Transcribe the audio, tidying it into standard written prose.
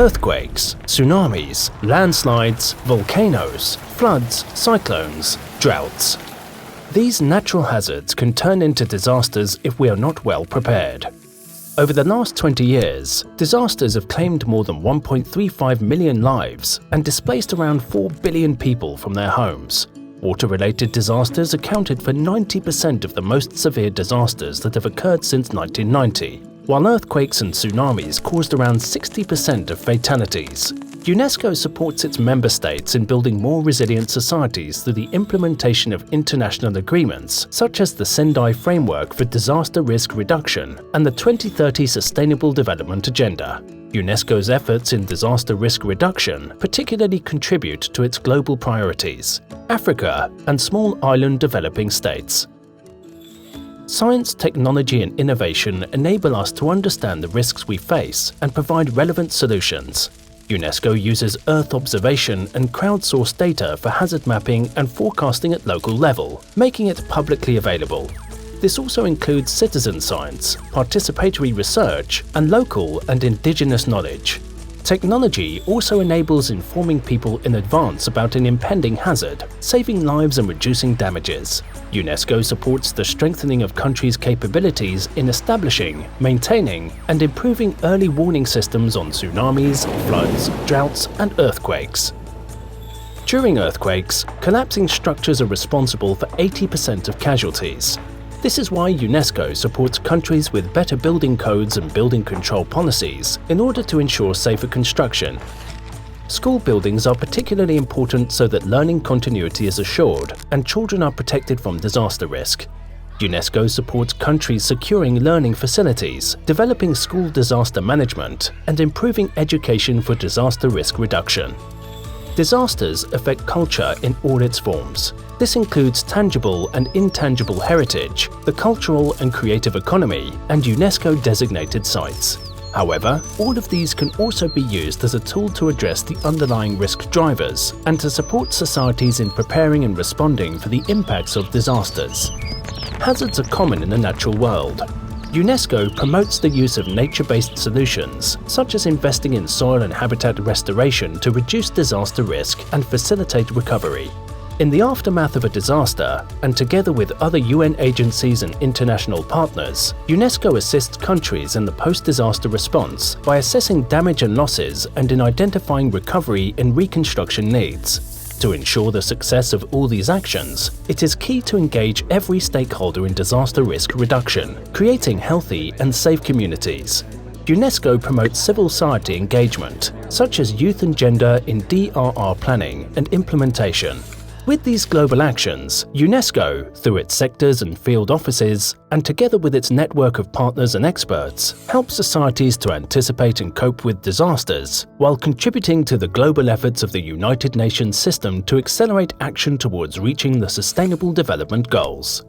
earthquakes, tsunamis, landslides, volcanoes, floods, cyclones, droughts. These natural hazards can turn into disasters if we are not well prepared. Over the last 20 years, disasters have claimed more than 1.35 million lives and displaced around 4 billion people from their homes. Water-related disasters accounted for 90% of the most severe disasters that have occurred since 1990, while earthquakes and tsunamis caused around 60% of fatalities. UNESCO supports its member states in building more resilient societies through the implementation of international agreements such as the Sendai Framework for Disaster Risk Reduction and the 2030 Sustainable Development Agenda. UNESCO's efforts in disaster risk reduction particularly contribute to its global priorities, Africa and small island developing states. Science, technology and innovation enable us to understand the risks we face and provide relevant solutions. UNESCO uses Earth observation and crowdsourced data for hazard mapping and forecasting at local level, making it publicly available. This also includes citizen science, participatory research, and local and indigenous knowledge. Technology also enables informing people in advance about an impending hazard, saving lives and reducing damages. UNESCO supports the strengthening of countries' capabilities in establishing, maintaining, and improving early warning systems on tsunamis, floods, droughts, and earthquakes. During earthquakes, collapsing structures are responsible for 80% of casualties. This is why UNESCO supports countries with better building codes and building control policies in order to ensure safer construction. School buildings are particularly important so that learning continuity is assured and children are protected from disaster risk. UNESCO supports countries securing learning facilities, developing school disaster management, and improving education for disaster risk reduction. Disasters affect culture in all its forms. This includes tangible and intangible heritage, the cultural and creative economy, and UNESCO-designated sites. However, all of these can also be used as a tool to address the underlying risk drivers and to support societies in preparing and responding for the impacts of disasters. Hazards are common in the natural world. UNESCO promotes the use of nature-based solutions, such as investing in soil and habitat restoration to reduce disaster risk and facilitate recovery. In the aftermath of a disaster, and together with other UN agencies and international partners, UNESCO assists countries in the post-disaster response by assessing damage and losses and in identifying recovery and reconstruction needs. To ensure the success of all these actions, it is key to engage every stakeholder in disaster risk reduction, creating healthy and safe communities. UNESCO promotes civil society engagement, such as youth and gender in DRR planning and implementation. With these global actions, UNESCO, through its sectors and field offices, and together with its network of partners and experts, helps societies to anticipate and cope with disasters, while contributing to the global efforts of the United Nations system to accelerate action towards reaching the Sustainable Development Goals.